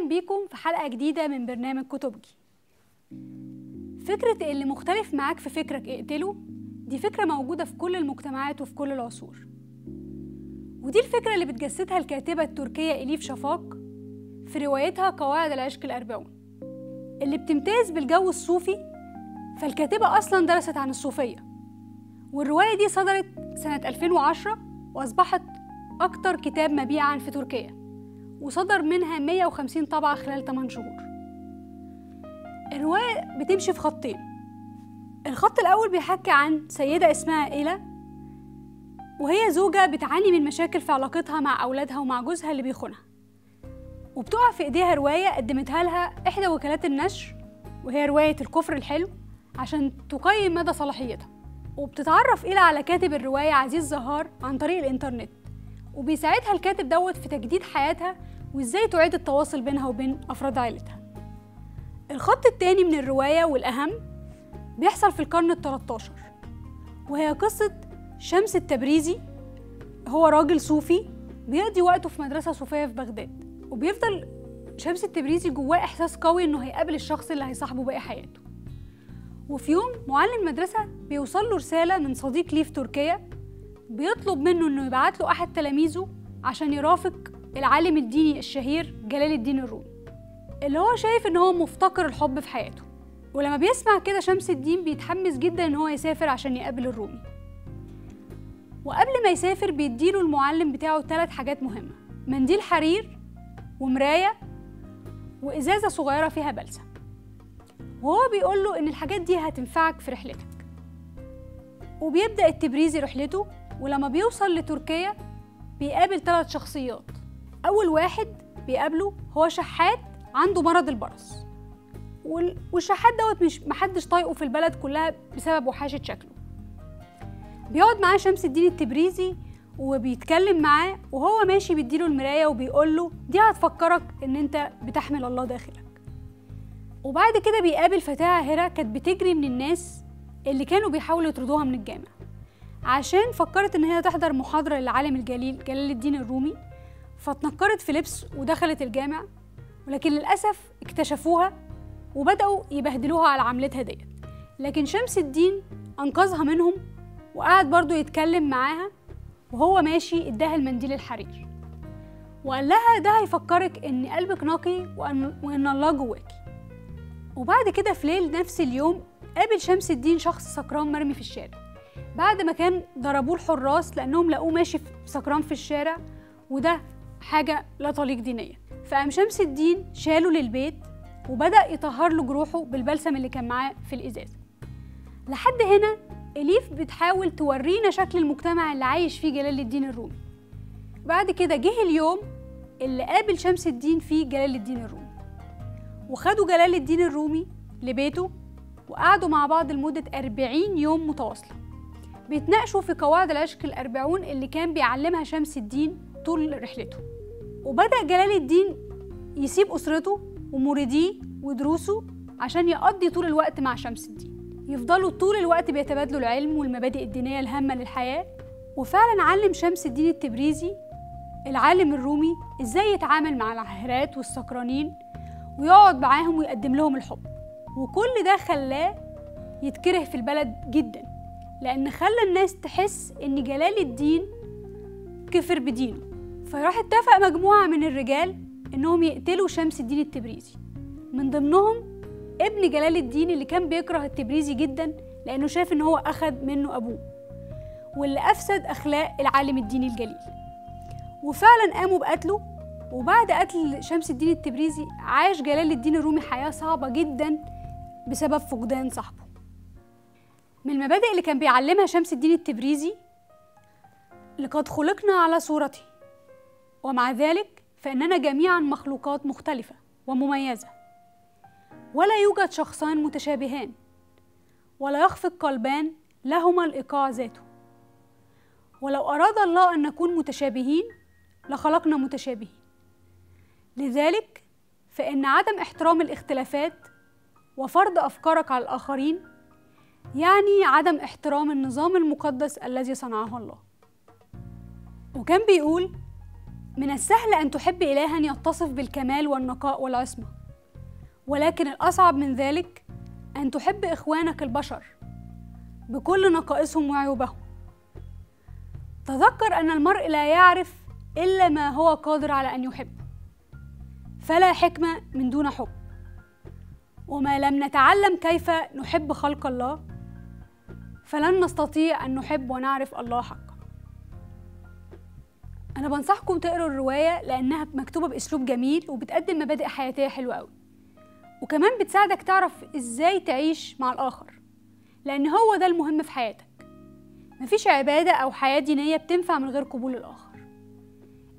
أهلا بيكم في حلقة جديدة من برنامج كتبجي. فكرة اللي مختلف معاك في فكرك اقتله دي فكرة موجودة في كل المجتمعات وفي كل العصور، ودي الفكرة اللي بتجسدها الكاتبة التركية إليف شفاق في روايتها قواعد العشق الأربعون اللي بتمتاز بالجو الصوفي. فالكاتبة أصلا درست عن الصوفية، والرواية دي صدرت سنة 2010 وأصبحت أكتر كتاب مبيعاً في تركيا، وصدر منها 150 طبعة خلال 8 شهور. الرواية بتمشي في خطين. الخط الأول بيحكي عن سيدة اسمها إيلا، وهي زوجة بتعاني من مشاكل في علاقتها مع أولادها ومع جوزها اللي بيخونها، وبتقع في إيديها رواية قدمتها لها إحدى وكالات النشر، وهي رواية الكفر الحلو، عشان تقيم مدى صلاحيتها. وبتتعرف إيلا على كاتب الرواية عزيز زهار عن طريق الإنترنت، وبيساعدها الكاتب دوت في تجديد حياتها وإزاي تعيد التواصل بينها وبين أفراد عائلتها. الخط التاني من الرواية والأهم بيحصل في القرن ال13، وهي قصة شمس التبريزي. هو راجل صوفي بيقضي وقته في مدرسة صوفية في بغداد، وبيفضل شمس التبريزي جواه إحساس قوي إنه هيقابل الشخص اللي هيصاحبه باقي حياته. وفي يوم معلم مدرسة بيوصل له رسالة من صديق ليه في تركيا بيطلب منه إنه يبعت له أحد تلاميذه عشان يرافق العالم الديني الشهير جلال الدين الرومي، اللي هو شايف إن هو مفتقر الحب في حياته. ولما بيسمع كده شمس الدين بيتحمس جدا إن هو يسافر عشان يقابل الرومي. وقبل ما يسافر بيديله المعلم بتاعه 3 حاجات مهمة: منديل حرير، ومراية، وإزازة صغيرة فيها بلسم. وهو بيقول له إن الحاجات دي هتنفعك في رحلتك. وبيبدأ التبريزي رحلته، ولما بيوصل لتركيا بيقابل 3 شخصيات. أول واحد بيقابله هو شحات عنده مرض البرص، والشحات دوت مش محدش طايقه في البلد كلها بسبب وحاشة شكله. بيقعد معاه شمس الدين التبريزي وبيتكلم معاه، وهو ماشي بيديله المراية وبيقول له دي هتفكرك إن أنت بتحمل الله داخلك. وبعد كده بيقابل فتاة عاهرة كانت بتجري من الناس اللي كانوا بيحاولوا يطردوها من الجامع، عشان فكرت إن هي تحضر محاضرة للعالم الجليل جلال الدين الرومي، فاتنكرت في لبس ودخلت الجامع، ولكن للأسف اكتشفوها وبدأوا يبهدلوها على عملتها ديت. لكن شمس الدين أنقذها منهم وقعد برضو يتكلم معاها، وهو ماشي اداها المنديل الحرير وقال لها ده هيفكرك إن قلبك نقي وإن الله جواكي. وبعد كده في ليل نفس اليوم قابل شمس الدين شخص سكران مرمي في الشارع، بعد ما كان ضربوه الحراس لأنهم لقوه ماشي سكران في الشارع، وده حاجة لا تليق دينيا. فقام شمس الدين شاله للبيت وبدأ يطهر له جروحه بالبلسم اللي كان معاه في الإزازة. لحد هنا إليف بتحاول تورينا شكل المجتمع اللي عايش فيه جلال الدين الرومي. بعد كده جه اليوم اللي قابل شمس الدين فيه جلال الدين الرومي، وخدوا جلال الدين الرومي لبيته وقعدوا مع بعض لمدة 40 يوم متواصلة بيتناقشوا في قواعد العشق الأربعون اللي كان بيعلمها شمس الدين طول رحلته. وبدأ جلال الدين يسيب أسرته ومريديه ودروسه عشان يقضي طول الوقت مع شمس الدين، يفضلوا طول الوقت بيتبادلوا العلم والمبادئ الدينية الهامة للحياة. وفعلا علم شمس الدين التبريزي العالم الرومي ازاي يتعامل مع العاهرات والسكرانين ويقعد معاهم ويقدم لهم الحب. وكل ده خلاه يتكره في البلد جدا، لأن خلى الناس تحس إن جلال الدين كفر بدينه. فراح اتفق مجموعة من الرجال إنهم يقتلوا شمس الدين التبريزي، من ضمنهم ابن جلال الدين اللي كان بيكره التبريزي جدا لأنه شاف إن هو أخد منه أبوه، واللي أفسد أخلاق العالم الديني الجليل. وفعلا قاموا بقتله. وبعد قتل شمس الدين التبريزي عاش جلال الدين الرومي حياة صعبة جدا بسبب فقدان صاحبه. من المبادئ اللي كان بيعلمها شمس الدين التبريزي: لقد خلقنا على صورته، ومع ذلك فإننا جميعا مخلوقات مختلفة ومميزة، ولا يوجد شخصان متشابهان، ولا يخفق قلبان لهما الإيقاع ذاته. ولو أراد الله أن نكون متشابهين لخلقنا متشابهين. لذلك فإن عدم احترام الاختلافات وفرض أفكارك على الآخرين يعني عدم احترام النظام المقدس الذي صنعه الله. وكان بيقول: من السهل أن تحب إلها يتصف بالكمال والنقاء والعصمة، ولكن الأصعب من ذلك أن تحب إخوانك البشر بكل نقائصهم وعيوبهم. تذكر أن المرء لا يعرف إلا ما هو قادر على أن يحب، فلا حكمة من دون حب، وما لم نتعلم كيف نحب خلق الله فلن نستطيع أن نحب ونعرف الله حقا. أنا بنصحكم تقروا الرواية لأنها مكتوبة بأسلوب جميل وبتقدم مبادئ حياتية حلوة أوي، وكمان بتساعدك تعرف إزاي تعيش مع الآخر، لأن هو ده المهم في حياتك. مفيش عبادة أو حياة دينية بتنفع من غير قبول الآخر.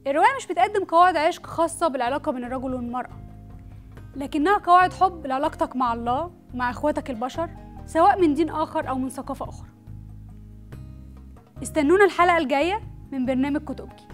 الرواية مش بتقدم قواعد عشق خاصة بالعلاقة بين الرجل والمرأة، لكنها قواعد حب لعلاقتك مع الله ومع إخواتك البشر، سواء من دين آخر أو من ثقافة أخرى. استنونا الحلقة الجاية من برنامج كتبكي.